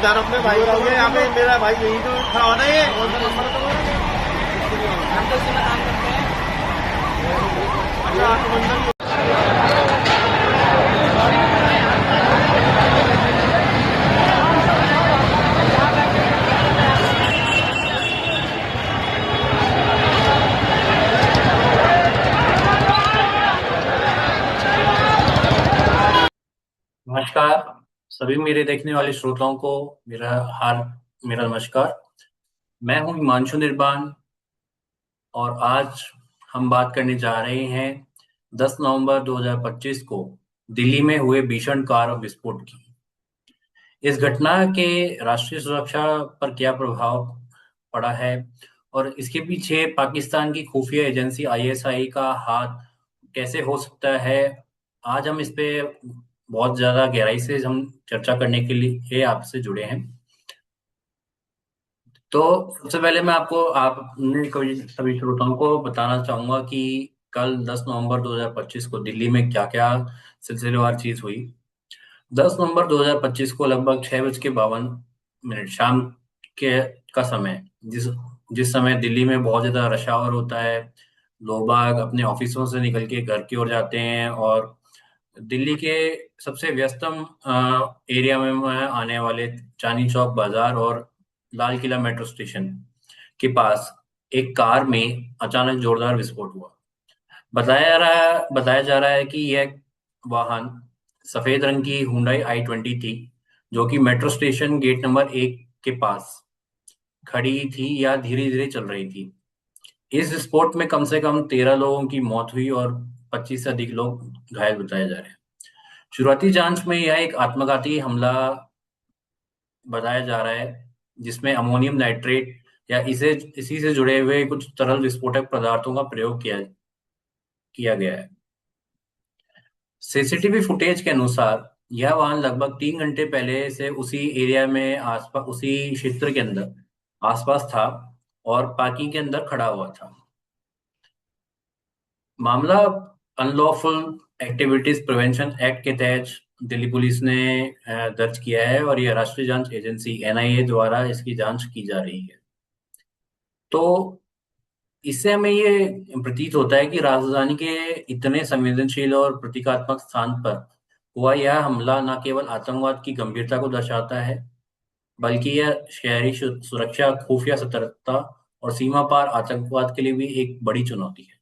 ध्यान अपने भाई का हो गया। यहाँ पे मेरा भाई यही तो खड़ा होना है। हम तो इसी में काम करते हैं। नमस्कार सभी मेरे देखने वाले श्रोताओं को मेरा हार मेरा नमस्कार। मैं हूं हिमांशु निर्बाण और आज हम बात करने जा रहे हैं 10 नवंबर 2025 को दिल्ली में हुए भीषण कार विस्फोट की। इस घटना के राष्ट्रीय सुरक्षा पर क्या प्रभाव पड़ा है और इसके पीछे पाकिस्तान की खुफिया एजेंसी आईएसआई का हाथ कैसे हो सकता है। आज हम इस पे बहुत ज्यादा गहराई से हम चर्चा करने के लिए आपसे जुड़े हैं। तो सबसे पहले मैं आपको आपने सभी श्रोताओं को बताना चाहूंगा कि कल 10 नवंबर 2025 को दिल्ली में क्या क्या सिलसिलेवार चीज हुई। 10 नवंबर 2025 को लगभग 6:52 शाम के का समय, जिस जिस समय दिल्ली में बहुत ज्यादा रश आवर होता है, लोग बाग अपने ऑफिसों से निकल के घर की ओर जाते हैं और दिल्ली के सबसे व्यस्तम एरिया में आने वाले चांदनी चौक बाजार और लाल किला मेट्रो स्टेशन के पास एक कार में अचानक जोरदार विस्फोट हुआ। बताया जा रहा है कि यह वाहन सफेद रंग की हुंडई i20 थी, जो कि मेट्रो स्टेशन गेट नंबर 1 के पास खड़ी थी या धीरे धीरे चल रही थी। इस विस्फोट में कम से कम 13 लोगों की मौत हुई और 25 से अधिक लोग घायल बताए जा रहे हैं। शुरुआती जांच में यह एक आत्मघाती हमला बताया जा रहा है, जिसमें अमोनियम नाइट्रेट या इसी से जुड़े हुए कुछ तरल विस्फोटक पदार्थों का प्रयोग किया गया है। सीसीटीवी फुटेज के अनुसार यह वाहन लगभग 3 घंटे पहले से उसी एरिया में आसपास उसी क्षेत्र के अंदर आसपास था और पार्किंग के अंदर खड़ा हुआ था। मामला अनलॉफुल एक्टिविटीज प्रिवेंशन एक्ट के तहत दिल्ली पुलिस ने दर्ज किया है और यह राष्ट्रीय जांच एजेंसी एनआईए द्वारा इसकी जांच की जा रही है। तो इससे हमें ये प्रतीत होता है कि राजधानी के इतने संवेदनशील और प्रतीकात्मक स्थान पर हुआ यह हमला न केवल आतंकवाद की गंभीरता को दर्शाता है, बल्कि यह शहरी सुरक्षा, खुफिया सतर्कता और सीमा पार आतंकवाद के लिए भी एक बड़ी चुनौती है।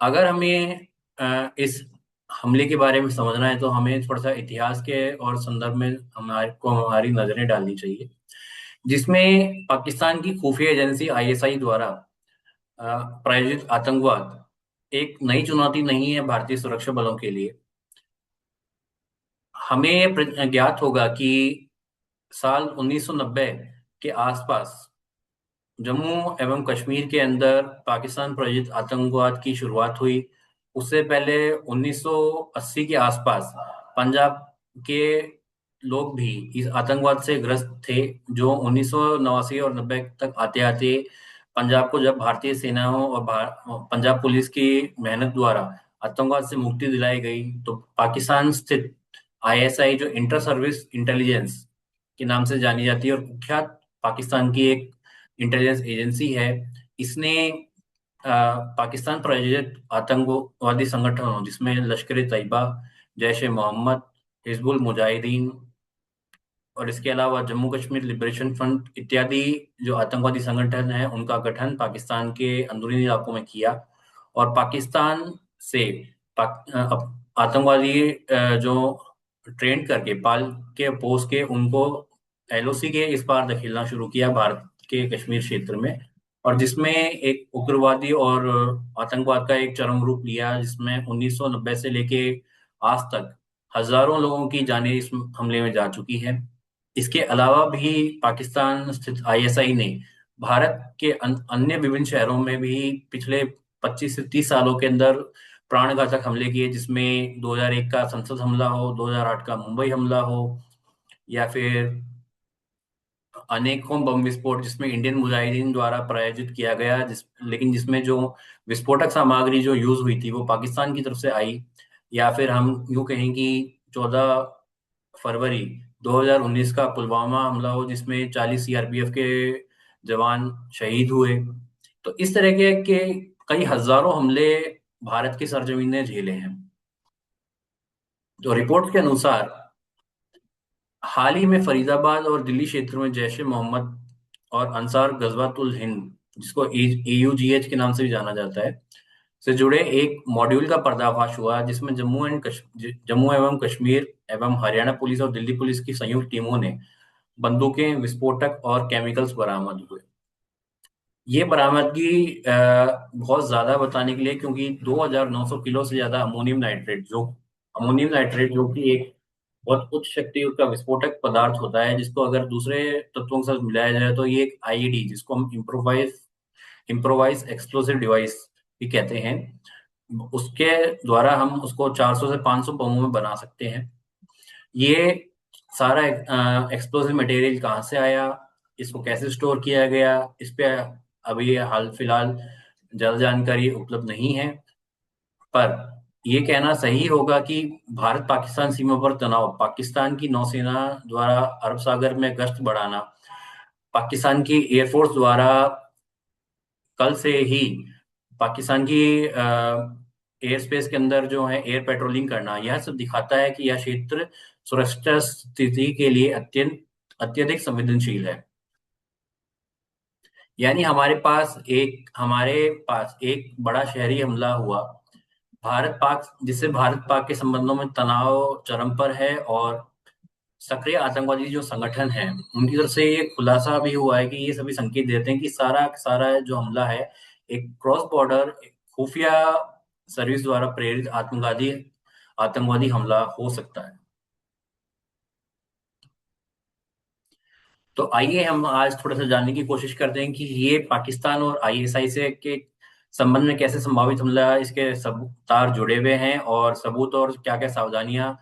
अगर हमें इस हमले के बारे में समझना है तो हमें थोड़ा सा इतिहास के और संदर्भ में हमारी नजरें डालनी चाहिए, जिसमें पाकिस्तान की खुफिया एजेंसी आईएसआई द्वारा प्रायोजित आतंकवाद एक नई चुनौती नहीं है भारतीय सुरक्षा बलों के लिए। हमें ज्ञात होगा कि साल 1990 के आसपास जम्मू एवं कश्मीर के अंदर पाकिस्तान प्रायोजित आतंकवाद की शुरुआत हुई। उससे पहले 1980 के आसपास पंजाब के लोग भी इस आतंकवाद से ग्रस्त थे, जो 1989 और 90 तक आते आते पंजाब को जब भारतीय सेनाओं और पंजाब पुलिस की मेहनत द्वारा आतंकवाद से मुक्ति दिलाई गई, तो पाकिस्तान स्थित आईएसआई, जो इंटर सर्विस इंटेलिजेंस के नाम से जानी जाती है और कुख्यात पाकिस्तान की एक इंटेलिजेंस एजेंसी है, इसने पाकिस्तान प्रायोजित आतंकवादी संगठनों जिसमें लश्कर ए तैयबा, जैश ए मोहम्मद, हिजबुल मुजाहिदीन और इसके अलावा जम्मू कश्मीर लिबरेशन फ्रंट इत्यादि जो आतंकवादी संगठन हैं, उनका गठन पाकिस्तान के अंदरूनी इलाकों में किया और पाकिस्तान से आतंकवादी जो ट्रेन करके पाल के पोस्ट के उनको एलओसी के इस पार धकेलना शुरू किया भारत के कश्मीर क्षेत्र में, और जिसमें एक उग्रवादी और आतंकवाद का एक चरम रूप लिया, जिसमें 1990 से लेके आज तक हजारों लोगों की जानें इस हमले में जा चुकी है। इसके अलावा भी पाकिस्तान स्थित आईएसआई ने भारत के अन्य विभिन्न शहरों में भी पिछले 25 से 30 सालों के अंदर प्राणघातक हमले किए, जिसमें 2001 का संसद हमला हो, 2008 का मुंबई हमला हो, या फिर अनेकों बम विस्फोट जिसमें इंडियन मुजाहिदीन द्वारा प्रायोजित किया गया, लेकिन जिसमें जो विस्फोटक सामग्री जो यूज हुई थी वो पाकिस्तान की तरफ से आई, या फिर हम यूं कहें कि 14 फरवरी 2019 का पुलवामा हमला हो, जिसमें 40 सीआरपीएफ के जवान शहीद हुए। तो इस तरह के कई हजारों हमले भारत की सरजमीन ने झेले हैं। तो रिपोर्ट के अनुसार हाल ही में फरीदाबाद और दिल्ली क्षेत्र में जैश ए मोहम्मद और अंसार गजवातुल हिंद, जिसको AUGH के नाम से भी जाना जाता है, से जुड़े एक मॉड्यूल का पर्दाफाश हुआ, जिसमें जम्मू एवं कश्मीर एवं हरियाणा पुलिस और दिल्ली पुलिस की संयुक्त टीमों ने बंदूकें, विस्फोटक और केमिकल्स बरामद हुए। ये बरामदगी बहुत ज्यादा बताने के लिए, क्योंकि 2900 किलो से ज्यादा अमोनियम नाइट्रेट जो कि एक बहुत उच्च शक्ति का विस्फोटक पदार्थ होता है, जिसको अगर दूसरे तत्वों के साथ मिलाया जाए तो ये एक IED, जिसको हम इम्प्रोवाइज एक्सप्लोसिव डिवाइस भी कहते हैं, उसके द्वारा हम उसको 400 से 500 बमों में बना सकते हैं। ये सारा एक्सप्लोसिव मटेरियल कहाँ से आया, इसको कैसे स्टोर किया गया, इस पे अभी हाल फिलहाल ज्यादा जानकारी उपलब्ध नहीं है। पर ये कहना सही होगा कि भारत पाकिस्तान सीमा पर तनाव, पाकिस्तान की नौसेना द्वारा अरब सागर में गश्त बढ़ाना, पाकिस्तान की एयरफोर्स द्वारा कल से ही पाकिस्तान की एयर स्पेस के अंदर जो है एयर पेट्रोलिंग करना, यह सब दिखाता है कि यह क्षेत्र सुरक्षा स्थिति के लिए अत्यधिक संवेदनशील है। यानी हमारे पास एक बड़ा शहरी हमला हुआ, जिससे भारत पाक के संबंधों में तनाव चरम पर है, और सक्रिय आतंकवादी जो संगठन है उनकी तरफ से ये खुलासा भी हुआ है कि ये सभी संकेत देते हैं कि सारा सारा जो हमला है एक क्रॉस बॉर्डर खुफिया सर्विस द्वारा प्रेरित आतंकवादी हमला हो सकता है। तो आइए हम आज थोड़ा सा जानने की कोशिश करते हैं कि ये पाकिस्तान और ISI से के संबंध में कैसे संभावित हमला, इसके सब तार जुड़े हुए हैं, और सबूत और क्या क्या सावधानियां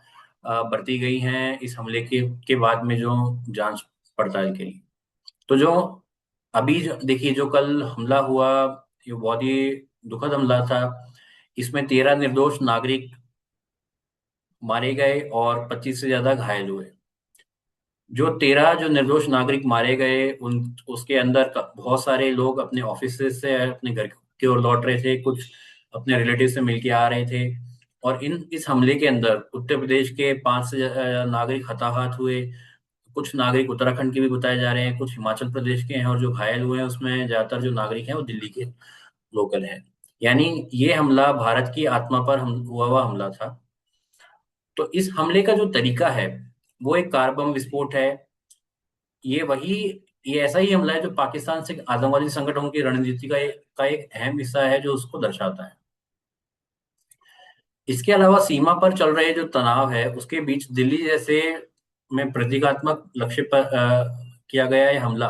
बरती गई हैं इस हमले के बाद में जो जांच पड़ताल के लिए। तो जो देखिए, जो कल हमला हुआ, ये बहुत ही दुखद हमला था। इसमें 13 निर्दोष नागरिक मारे गए और 25 से ज्यादा घायल हुए। जो निर्दोष नागरिक मारे गए, उसके अंदर बहुत सारे लोग अपने ऑफिस से अपने घर की ओर लौट रहे थे, कुछ अपने रिलेटिव से मिलके आ रहे थे। और इस हमले के अंदर उत्तर प्रदेश के 5 से नागरिक हताहत हुए। कुछ नागरिक उत्तराखंड के भी बताए जा रहे हैं, कुछ हिमाचल प्रदेश के हैं, और जो घायल हुए हैं उसमें ज्यादातर जो नागरिक हैं वो दिल्ली के लोकल हैं। यानी ये हमला भारत की आत्मा पर हुआ हुआ हमला था। तो इस हमले का जो तरीका है वो एक कार बम विस्फोट है। ये वही ये ऐसा ही हमला है जो पाकिस्तान से आतंकवादी संगठनों की रणनीति का एक अहम हिस्सा है, जो उसको दर्शाता है। इसके अलावा सीमा पर चल रहे जो तनाव है उसके बीच दिल्ली जैसे में प्रतीकात्मक लक्ष्य पर किया गया ये हमला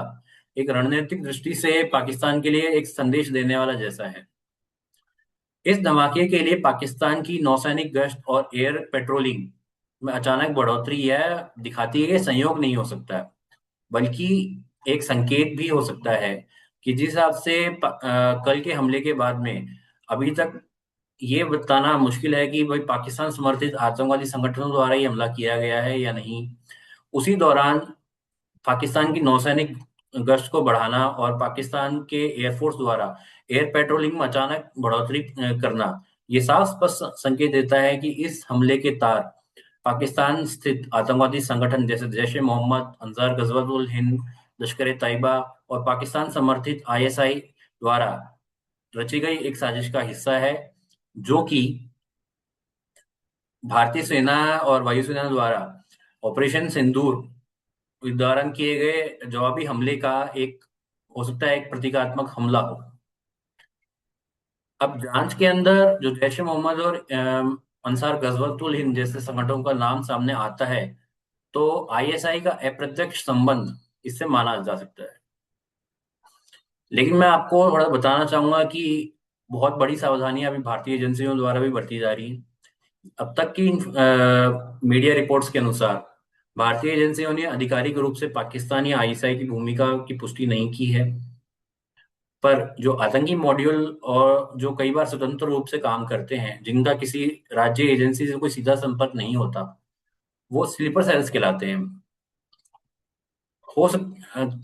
एक रणनीतिक दृष्टि से पाकिस्तान के लिए एक संदेश देने वाला जैसा है। इस धमाके के लिए पाकिस्तान की नौसैनिक गश्त और एयर पेट्रोलिंग में अचानक बढ़ोतरी यह दिखाती है कि संयोग नहीं हो सकता है, बल्कि एक संकेत भी हो सकता है कि जिस हिसाब से कल के हमले के बाद में अभी तक ये बताना मुश्किल है कि भाई पाकिस्तान समर्थित आतंकवादी संगठनों द्वारा ही हमला किया गया है या नहीं। उसी दौरान पाकिस्तान की नौसैनिक गश्त को बढ़ाना और पाकिस्तान के एयरफोर्स द्वारा एयर पेट्रोलिंग में अचानक बढ़ोतरी करना, ये साफ स्पष्ट संकेत देता है कि इस हमले के तार पाकिस्तान स्थित आतंकवादी संगठन जैसे जैश ए मोहम्मद, अंसार गजवातुल हिंद, लश्कर ए तैयबा और पाकिस्तान समर्थित ISI द्वारा रची गई एक साजिश का हिस्सा है, जो कि भारतीय सेना और वायुसेना द्वारा ऑपरेशन सिंदूर दौरान किए गए जवाबी हमले का एक हो सकता है एक प्रतीकात्मक हमला हो। अब जांच के अंदर जो जैश ए मोहम्मद और अंसार गजवतुल हिंद जैसे संगठनों का नाम सामने आता है, तो ISI का अप्रत्यक्ष संबंध इससे माना जा सकता है। लेकिन मैं आपको थोड़ा बताना चाहूंगा कि बहुत बड़ी सावधानियां अभी भारतीय एजेंसियों द्वारा भी बरती जा रही हैं। अब तक की मीडिया रिपोर्ट्स के अनुसार भारतीय एजेंसियों ने आधिकारिक रूप से पाकिस्तानी ISI की भूमिका की पुष्टि नहीं की है, पर जो आतंकी मॉड्यूल और जो कई बार स्वतंत्र रूप से काम करते हैं, जिनका किसी राज्य एजेंसी से कोई सीधा संपर्क नहीं होता, वो स्लीपर सेल्स कहलाते हैं। हो सक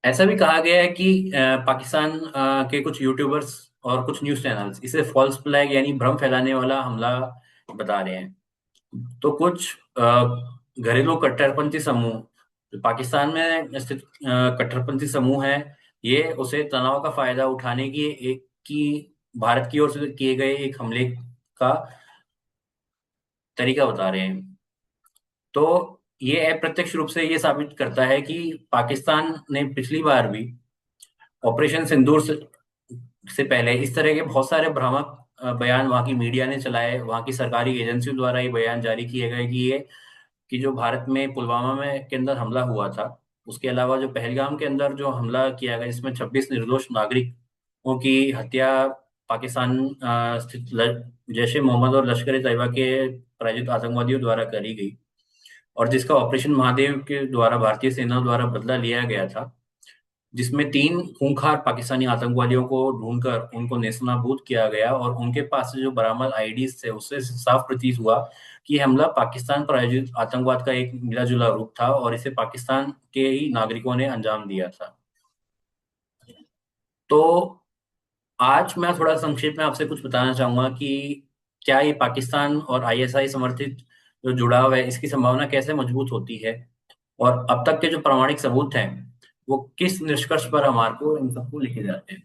ऐसा भी कहा गया है कि पाकिस्तान के कुछ यूट्यूबर्स और कुछ न्यूज चैनल्स इसे फॉल्स फ्लैग यानी भ्रम फैलाने वाला हमला बता रहे हैं। तो कुछ घरेलू कट्टरपंथी समूह जो पाकिस्तान में स्थित कट्टरपंथी समूह है, ये उसे तनाव का फायदा उठाने की भारत की ओर से किए गए एक हमले का तरीका बता रहे हैं। तो ये अप्रत्यक्ष रूप से ये साबित करता है कि पाकिस्तान ने पिछली बार भी ऑपरेशन सिंदूर से पहले इस तरह के बहुत सारे भ्रामक बयान वहां की मीडिया ने चलाए, वहां की सरकारी एजेंसियों द्वारा ये बयान जारी किए गए कि जो भारत में पुलवामा में के अंदर हमला हुआ था, उसके अलावा जो पहलगाम के अंदर जो हमला किया गया जिसमें 26 निर्दोष नागरिकों की हत्या पाकिस्तान स्थित जैश ए मोहम्मद और लश्कर ए तैयबा के प्रायोजित आतंकवादियों द्वारा करी गई, और जिसका ऑपरेशन महादेव के द्वारा भारतीय सेना द्वारा बदला लिया गया था, जिसमें 3 खूंखार पाकिस्तानी आतंकवादियों को ढूंढकर उनको नेस्तनाबूद किया गया, और उनके पास से जो बरामद आईडीज थे उससे साफ प्रतीत हुआ कि ये हमला पाकिस्तान प्रायोजित आतंकवाद का एक मिला जुला रूप था और इसे पाकिस्तान के ही नागरिकों ने अंजाम दिया था। तो आज मैं थोड़ा संक्षेप में आपसे कुछ बताना चाहूंगा कि क्या ये पाकिस्तान और आईएसआई समर्थित जो जुड़ाव है इसकी संभावना कैसे मजबूत होती है, और अब तक के जो प्रामाणिक सबूत हैं वो किस निष्कर्ष पर हमारे को इन सबको लेके जाते हैं।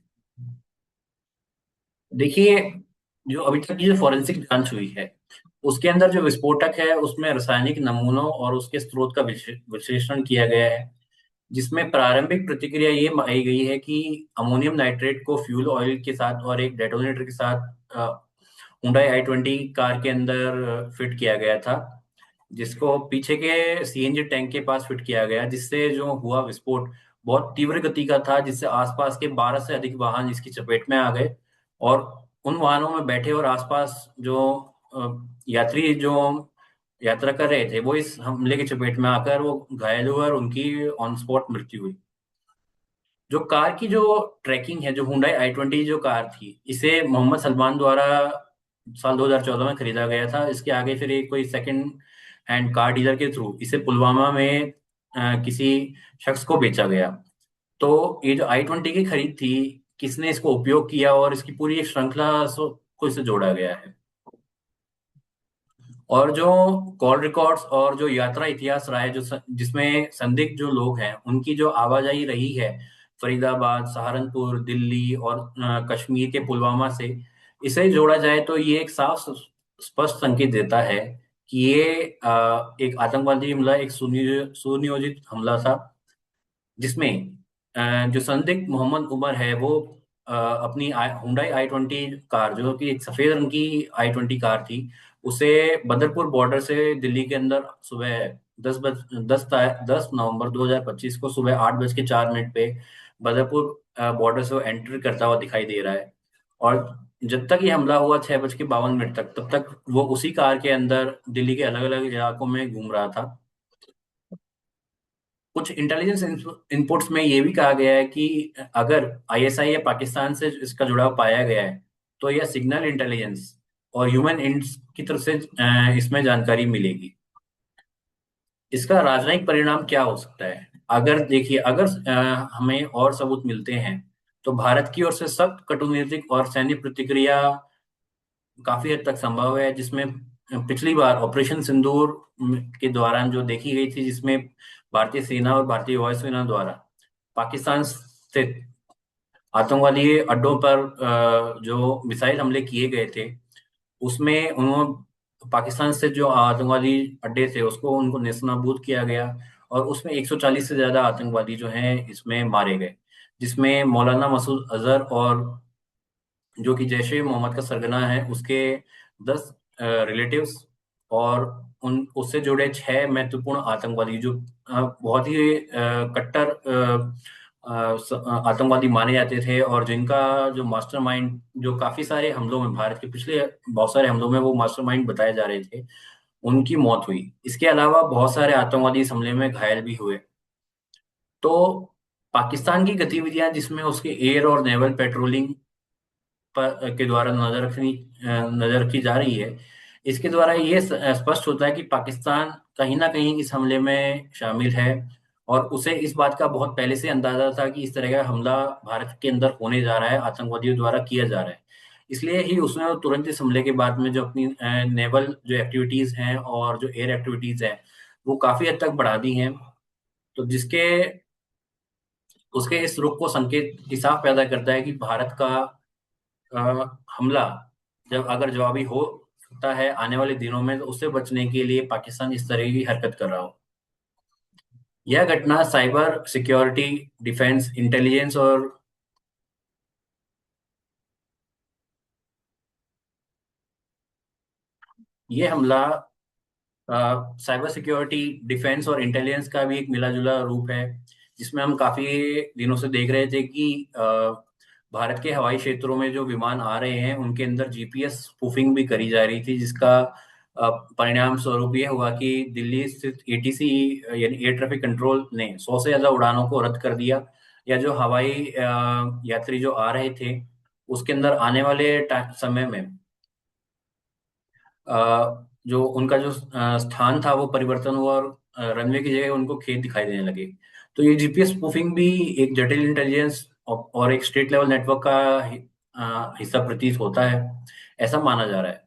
देखिए, जो अभी तक की जो फॉरेंसिक जांच हुई है उसके अंदर जो विस्फोटक है उसमें रासायनिक नमूनों और उसके स्रोत का विश्लेषण किया गया है, जिसमें प्रारंभिक प्रतिक्रिया ये आई गई है कि अमोनियम नाइट्रेट को फ्यूल ऑयल के साथ और एक डेटोनेटर के साथ हुंडई i20 कार के अंदर फिट किया गया था, जिसको पीछे के सीएनजी टैंक के पास फिट किया गया, जिससे जो हुआ विस्फोट बहुत तीव्र गति का था, जिससे आसपास के 12 से अधिक वाहन इसकी चपेट में आ गए, और उन वाहनों में बैठे और आसपास जो यात्री जो यात्रा कर रहे थे वो इस हमले की चपेट में आकर वो घायल हुए और उनकी ऑन स्पॉट मृत्यु हुई। जो कार की जो ट्रैकिंग है, जो हुंडई i20 जो कार थी, इसे मोहम्मद सलमान द्वारा साल 2014 में खरीदा गया था। इसके आगे फिर एक कोई सेकंड हैंड कार डीलर के थ्रू इसे पुलवामा में किसी शख्स को बेचा गया। तो ये जो i20 की खरीद थी, किसने इसको उपयोग किया और इसकी पूरी एक श्रृंखला को इससे जोड़ा गया है। और जो कॉल रिकॉर्ड्स और जो यात्रा इतिहास रहा है, जिसमें संदिग्ध जो लोग हैं उनकी जो आवाजाही रही है फरीदाबाद, सहारनपुर, दिल्ली और कश्मीर के पुलवामा से, इसे जोड़ा जाए तो ये एक साफ स्पष्ट संकेत देता है कि ये एक आतंकवादी हमला, एक सुनियोजित हमला था, जिसमें जो संदिग्ध मोहम्मद उमर है वो अपनी हुंडई i20 कार, जो कि एक सफेद रंग की i20 कार थी, उसे बदरपुर बॉर्डर से दिल्ली के अंदर सुबह 10 नवंबर 2025 को सुबह 8:04 पे बदरपुर बॉर्डर से वो एंटर करता हुआ दिखाई दे रहा है। और जब तक ये हमला हुआ 6:52 तक, तब तक वो उसी कार के अंदर दिल्ली के अलग अलग इलाकों में घूम रहा था। कुछ इंटेलिजेंस इनपुट्स में ये भी कहा गया है कि अगर आईएसआई या पाकिस्तान से इसका जुड़ाव पाया गया है तो यह सिग्नल इंटेलिजेंस और ह्यूमन इंट्स की तरफ से इसमें जानकारी मिलेगी। इसका राजनयिक परिणाम क्या हो सकता है? अगर देखिए, अगर हमें और सबूत मिलते हैं तो भारत की ओर से सख्त कटुनीतिक और सैन्य प्रतिक्रिया काफी हद तक संभव है, जिसमें पिछली बार ऑपरेशन सिंदूर के दौरान जो देखी गई थी, जिसमें भारतीय सेना और भारतीय वायुसेना द्वारा पाकिस्तान स्थित आतंकवादी अड्डों पर जो मिसाइल हमले किए गए थे, उसमें उन्होंने पाकिस्तान से जो आतंकवादी अड्डे थे उसको उनको नेस्तनाबूद किया गया, और उसमें 140 से ज्यादा आतंकवादी जो हैं इसमें मारे गए, जिसमें मौलाना मसूद अजहर और जो कि जैश ए मोहम्मद का सरगना है उसके 10 रिलेटिव्स और उन उससे जुड़े 6 महत्वपूर्ण आतंकवादी जो बहुत ही कट्टर आतंकवादी माने जाते थे, और जिनका जो मास्टरमाइंड जो काफी सारे हमलों में, भारत के पिछले बहुत सारे हमलों में वो मास्टरमाइंड बताए जा रहे थे, उनकी मौत हुई। इसके अलावा बहुत सारे आतंकवादी इस हमले में घायल भी हुए। तो पाकिस्तान की गतिविधियां, जिसमें उसके एयर और नेवल पेट्रोलिंग के द्वारा नजर रखी जा रही है, इसके द्वारा ये स्पष्ट होता है कि पाकिस्तान कहीं ना कहीं इस हमले में शामिल है, और उसे इस बात का बहुत पहले से अंदाजा था कि इस तरह का हमला भारत के अंदर होने जा रहा है, आतंकवादियों द्वारा किया जा रहा है। इसलिए ही उसने तुरंत इस हमले के बाद में जो अपनी नेवल जो एक्टिविटीज हैं और जो एयर एक्टिविटीज हैं वो काफी हद तक बढ़ा दी हैं। तो जिसके उसके इस रुख को संकेत ही साफ पैदा करता है कि भारत का हमला जब अगर जवाबी हो सकता है आने वाले दिनों में, तो उससे बचने के लिए पाकिस्तान इस तरह की हरकत कर रहा हो। यह घटना साइबर सिक्योरिटी, डिफेंस, इंटेलिजेंस और ये हमला साइबर सिक्योरिटी, डिफेंस और इंटेलिजेंस का भी एक मिला जुला रूप है, जिसमें हम काफी दिनों से देख रहे थे कि भारत के हवाई क्षेत्रों में जो विमान आ रहे हैं उनके अंदर जीपीएस स्पूफिंग भी करी जा रही थी, जिसका परिणाम स्वरूप ये हुआ कि दिल्ली स्थित एटीसी यानी एयर ट्रैफिक कंट्रोल ने 100 से ज्यादा उड़ानों को रद्द कर दिया। या जो हवाई यात्री जो आ रहे थे उसके अंदर आने वाले समय में जो उनका जो स्थान था वो परिवर्तन हुआ, और रनवे की जगह उनको खेत दिखाई देने लगे। तो ये जीपीएस स्पूफिंग भी एक जटिल इंटेलिजेंस और एक स्टेट लेवल नेटवर्क का हिस्सा प्रतीत होता है, ऐसा माना जा रहा है।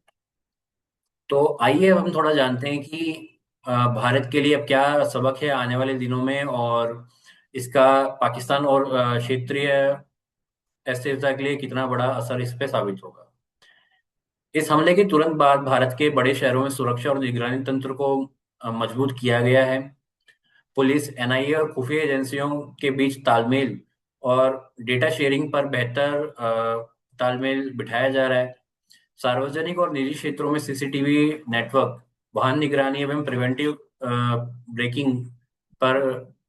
तो आइए अब हम थोड़ा जानते हैं कि भारत के लिए अब क्या सबक है आने वाले दिनों में, और इसका पाकिस्तान और क्षेत्रीय अस्थिरता के लिए कितना बड़ा असर इस पे साबित होगा। इस हमले के तुरंत बाद भारत के बड़े शहरों में सुरक्षा और निगरानी तंत्र को मजबूत किया गया है। पुलिस, एनआईए और खुफिया एजेंसियों के बीच तालमेल और डेटा शेयरिंग पर बेहतर तालमेल बिठाया जा रहा है। सार्वजनिक और निजी क्षेत्रों में सीसीटीवी नेटवर्क, वाहन निगरानी एवं प्रिवेंटिव ब्रेकिंग पर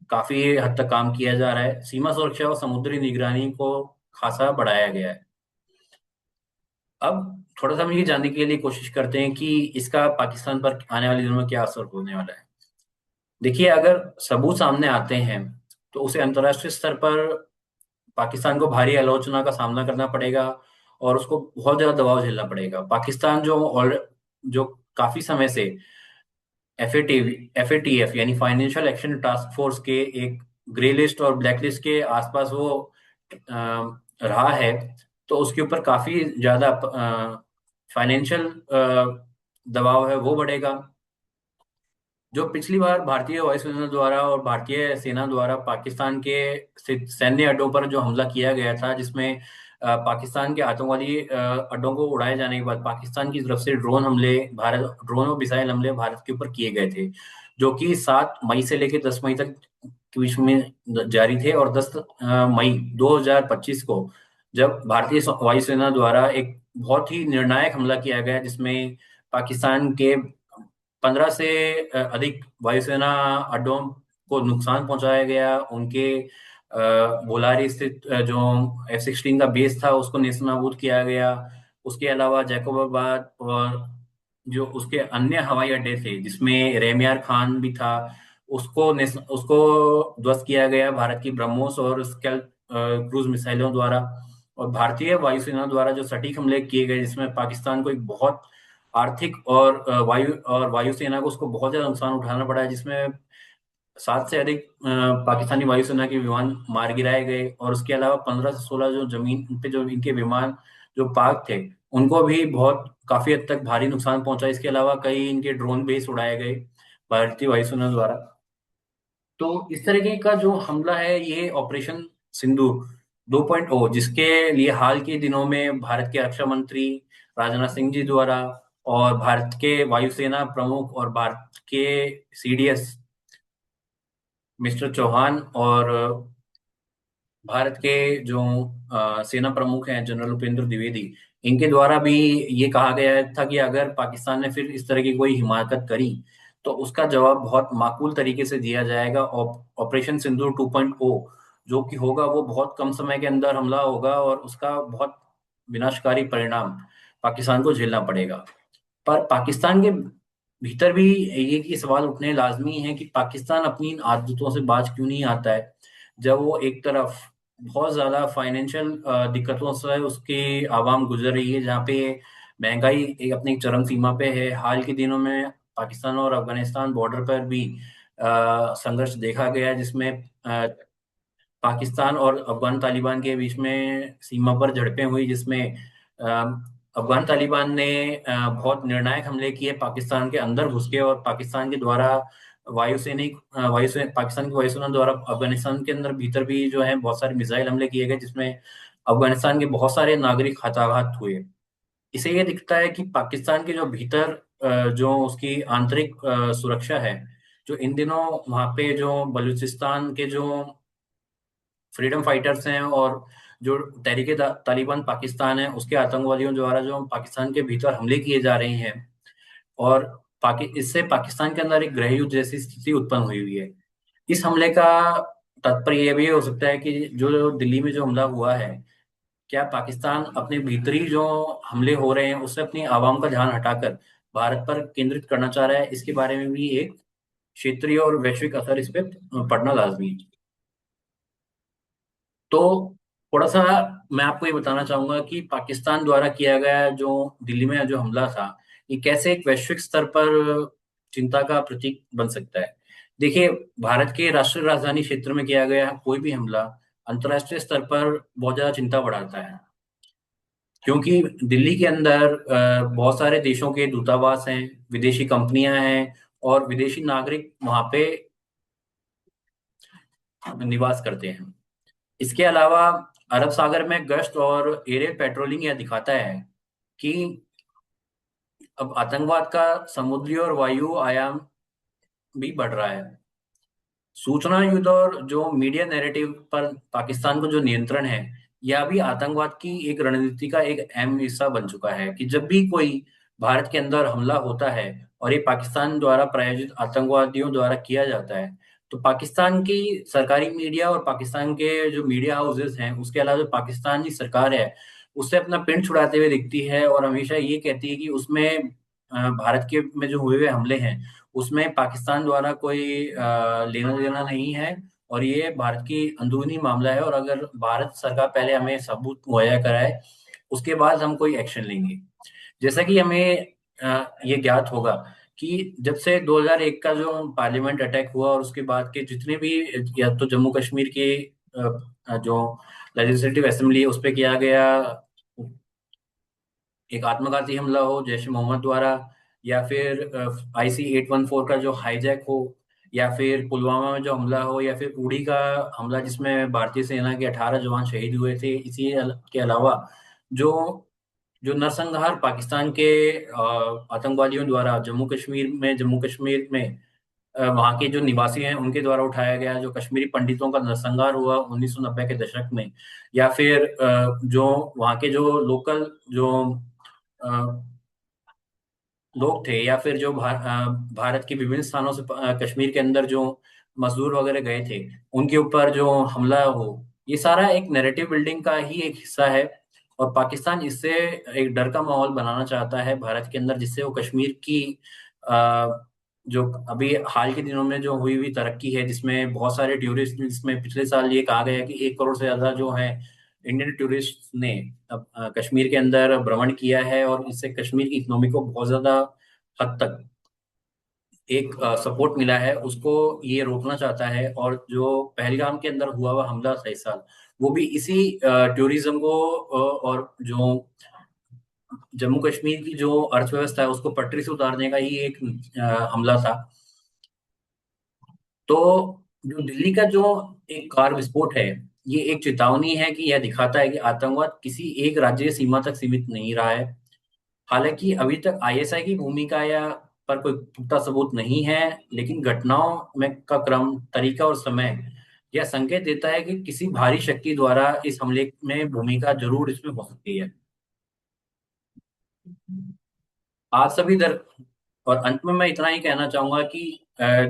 काफी हद तक काम किया जा रहा है। सीमा सुरक्षा और समुद्री निगरानी को खासा बढ़ाया गया है। अब थोड़ा सा हम ये जानने के लिए कोशिश करते हैं कि इसका पाकिस्तान पर आने वाले दिनों में क्या असर होने वाला है। देखिए, अगर सबूत सामने आते हैं तो उसे अंतर्राष्ट्रीय स्तर पर पाकिस्तान को भारी आलोचना का सामना करना पड़ेगा, और उसको बहुत ज्यादा दबाव झेलना पड़ेगा। पाकिस्तान जो काफी समय से एफएटीएफ यानी फाइनेंशियल एक्शन टास्क फोर्स के एक ग्रे लिस्ट और ब्लैक लिस्ट के आसपास वो रहा है, तो उसके ऊपर काफी ज्यादा फाइनेंशियल दबाव है वो बढ़ेगा। जो पिछली बार भारतीय वायुसेना द्वारा और भारतीय सेना द्वारा पाकिस्तान के स्थित सैन्य अड्डों पर जो हमला किया गया था, जिसमें पाकिस्तान के आतंकवादी अड्डों को उड़ाए जाने के बाद पाकिस्तान की तरफ से ड्रोन और मिसाइल हमले भारत के ऊपर किए गए थे, जो कि 7 मई से लेकर 10 मई तक के बीच में जारी थे। और 10 मई 2025 को जब भारतीय वायुसेना द्वारा एक बहुत ही निर्णायक हमला किया गया, जिसमें पाकिस्तान के 15 से अधिक वायुसेना अड्डों को नुकसान पहुंचाया गया। उनके बोलारी स्थित जो F-16 का बेस था उसको नेस्तनाबूद किया गया। उसके अलावा जैकोबाबाद और जो उसके अन्य हवाई अड्डे थे जिसमें रेमयार खान भी था, उसको ध्वस्त किया गया भारत की ब्रह्मोस और स्कैल्प क्रूज मिसाइलों द्वारा। और भारतीय वायुसेना द्वारा जो सटीक हमले किए गए, जिसमें पाकिस्तान को एक बहुत आर्थिक और वायुसेना को उसको बहुत ज्यादा नुकसान उठाना पड़ा है, जिसमें 7 से अधिक पाकिस्तानी वायुसेना के विमान मार गिराए गए। और उसके अलावा 15 से 16 जो जमीन पे जो इनके विमान जो पार्क थे उनको भी बहुत काफी हद तक भारी नुकसान पहुंचा। इसके अलावा कई इनके ड्रोन बेस उड़ाए गए भारतीय वायुसेना द्वारा। तो इस तरीके का जो हमला है ये ऑपरेशन सिंदूर 2.0, जिसके लिए हाल के दिनों में भारत के रक्षा मंत्री राजनाथ सिंह जी द्वारा और भारत के वायुसेना प्रमुख और भारत के सीडीएस मिस्टर चौहान और भारत के जो सेना प्रमुख हैं जनरल उपेंद्र द्विवेदी, इनके द्वारा भी ये कहा गया था कि अगर पाकिस्तान ने फिर इस तरह की कोई हिमाकत करी तो उसका जवाब बहुत माकूल तरीके से दिया जाएगा। ऑपरेशन सिंदूर 2.0 जो कि होगा वो बहुत कम समय के अंदर हमला होगा, और उसका बहुत विनाशकारी परिणाम पाकिस्तान को झेलना पड़ेगा। पर पाकिस्तान के भीतर भी ये सवाल उठने लाजमी है कि पाकिस्तान अपनी इन आदतों से बाज क्यों नहीं आता है, जब वो एक तरफ बहुत ज्यादा फाइनेंशियल दिक्कतों से उसकी आवाम गुजर रही है, जहाँ पे महंगाई एक अपनी चरम सीमा पे है। हाल के दिनों में पाकिस्तान और अफगानिस्तान बॉर्डर पर भी संघर्ष देखा गया, जिसमें पाकिस्तान और अफगान तालिबान के बीच में सीमा पर झड़पें हुई, जिसमें अफगान तालिबान ने बहुत निर्णायक हमले किए पाकिस्तान के अंदर घुस के, और पाकिस्तान के द्वारा वायुसेना पाकिस्तान की वायुसेना द्वारा अफगानिस्तान के अंदर भीतर भी जो है बहुत सारे मिसाइल हमले किए गए, जिसमें अफगानिस्तान के बहुत सारे नागरिक हताहत हुए। इसे ये दिखता है कि पाकिस्तान के जो भीतर जो उसकी आंतरिक सुरक्षा है, जो इन दिनों वहां पे जो बलूचिस्तान के जो फ्रीडम फाइटर्स हैं और जो तहरीके तालिबान पाकिस्तान है, उसके आतंकवादियों द्वारा जो पाकिस्तान के भीतर हमले किए जा रहे हैं, और इससे पाकिस्तान के अंदर एक गृह युद्ध जैसी स्थिति उत्पन्न हुई हुई है। इस हमले का तात्पर्य यह भी हो सकता है कि जो दिल्ली में जो हमला हुआ है, क्या पाकिस्तान अपने भीतरी जो हमले हो रहे हैं उससे अपनी आवाम का ध्यान हटाकर भारत पर केंद्रित करना चाह रहा है? इसके बारे में भी एक क्षेत्रीय और वैश्विक असर इस पे पड़ना लाजमी है। तो थोड़ा सा मैं आपको ये बताना चाहूंगा कि पाकिस्तान द्वारा किया गया जो दिल्ली में जो हमला था, ये कैसे एक वैश्विक स्तर पर चिंता का प्रतीक बन सकता है। देखिए, भारत के राष्ट्रीय राजधानी क्षेत्र में किया गया कोई भी हमला अंतर्राष्ट्रीय स्तर पर बहुत ज्यादा चिंता बढ़ाता है, क्योंकि दिल्ली के अंदर बहुत सारे देशों के दूतावास हैं, विदेशी कंपनियां हैं, और विदेशी नागरिक वहां पे निवास करते हैं। इसके अलावा अरब सागर में गश्त और एरियल पेट्रोलिंग यह दिखाता है कि अब आतंकवाद का समुद्री और वायु आयाम भी बढ़ रहा है। सूचना युद्ध और जो मीडिया नैरेटिव पर पाकिस्तान को जो नियंत्रण है, यह भी आतंकवाद की एक रणनीति का एक अहम हिस्सा बन चुका है, कि जब भी कोई भारत के अंदर हमला होता है और ये पाकिस्तान द्वारा प्रायोजित आतंकवादियों द्वारा किया जाता है, तो पाकिस्तान की सरकारी मीडिया और पाकिस्तान के जो मीडिया हाउसेस हैं, उसके अलावा जो पाकिस्तान की सरकार है, उससे अपना पिंड छुड़ाते हुए दिखती है, और हमेशा ये कहती है कि उसमें भारत के में जो हुए हुए हमले हैं उसमें पाकिस्तान द्वारा कोई लेना देना नहीं है, और ये भारत की अंदरूनी मामला है, और अगर भारत सरकार पहले हमें सबूत मुहैया कराए उसके बाद हम कोई एक्शन लेंगे। जैसा कि हमें ये ज्ञात होगा कि जब से 2001 का जो पार्लियामेंट अटैक हुआ और उसके बाद के जितने भी, या तो जम्मू कश्मीर के जो लेजिस्लेटिव असेंबली है उस पे किया गया एक आत्मघाती हमला हो जैश ए मोहम्मद द्वारा, या फिर IC-814 का जो हाईजैक हो, या फिर पुलवामा में जो हमला हो, या फिर उड़ी का हमला जिसमें भारतीय सेना के 18 जवान शहीद हुए थे, के अलावा जो जो नरसंहार पाकिस्तान के आतंकवादियों द्वारा जम्मू कश्मीर में वहाँ के जो निवासी हैं उनके द्वारा उठाया गया जो कश्मीरी पंडितों का नरसंहार हुआ 1990 के दशक में, या फिर जो वहाँ के जो लोकल जो अ, लोग थे, या फिर जो भारत के विभिन्न स्थानों से कश्मीर के अंदर जो मजदूर वगैरह गए थे, उनके ऊपर जो हमला हो, ये सारा एक नैरेटिव बिल्डिंग का ही एक हिस्सा है। और पाकिस्तान इससे एक डर का माहौल बनाना चाहता है भारत के अंदर, जिससे वो कश्मीर की अ, जो अभी हाल के दिनों में जो हुई हुई तरक्की है, जिसमें बहुत सारे टूरिस्ट, जिसमें पिछले साल ये कहा गया कि 1 करोड़ से ज्यादा जो है इंडियन टूरिस्ट ने अब कश्मीर के अंदर भ्रमण किया है, और इससे कश्मीर की इकोनॉमी को बहुत ज्यादा हद तक एक सपोर्ट मिला है, उसको ये रोकना चाहता है। और जो पहलगाम के अंदर हुआ हुआ हमला था इस साल, वो भी इसी टूरिज्म को और जो जम्मू कश्मीर की जो अर्थव्यवस्था है उसको पटरी से उतारने का ही एक हमला था। तो जो दिल्ली का जो एक कार विस्फोट है, ये एक चेतावनी है कि यह दिखाता है कि आतंकवाद किसी एक राज्य सीमा तक सीमित नहीं रहा है। हालांकि अभी तक ISI की भूमिका या पर कोई पुख्ता सबूत नहीं है, लेकिन घटनाओं में का क्रम, तरीका और समय यह संकेत देता है कि किसी भारी शक्ति द्वारा इस हमले में भूमिका जरूर इसमें हो सकती है। आप सभी दर और अंत में मैं इतना ही कहना चाहूंगा कि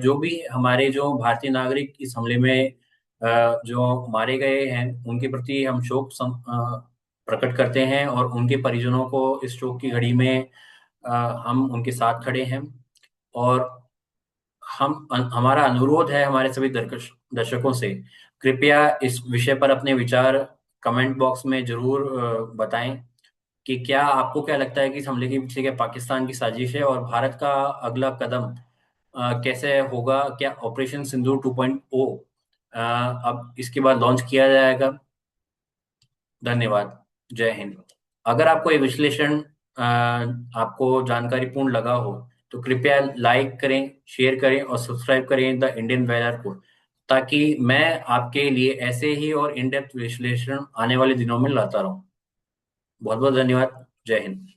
जो भी हमारे जो भारतीय नागरिक इस हमले में जो मारे गए हैं उनके प्रति हम प्रकट करते हैं, और उनके परिजनों को इस शोक की घड़ी में अ, हम उनके साथ खड़े हैं। और हमारा अनुरोध है हमारे सभी दर्शकों से, कृपया इस विषय पर अपने विचार कमेंट बॉक्स में जरूर बताएं कि क्या आपको क्या लगता है कि इस हमले के पीछे क्या पाकिस्तान की साजिश है, और भारत का अगला कदम कैसे होगा? क्या ऑपरेशन सिंदूर 2.0 अब इसके बाद लॉन्च किया जाएगा? धन्यवाद। जय हिंद। अगर आपको ये विश्लेषण आपको जानकारीपूर्ण लगा हो तो कृपया लाइक करें, शेयर करें और सब्सक्राइब करें द इंडियन वेलर को, ताकि मैं आपके लिए ऐसे ही और इन डेप्थ विश्लेषण आने वाले दिनों में लाता रहूं। बहुत बहुत धन्यवाद। जय हिंद।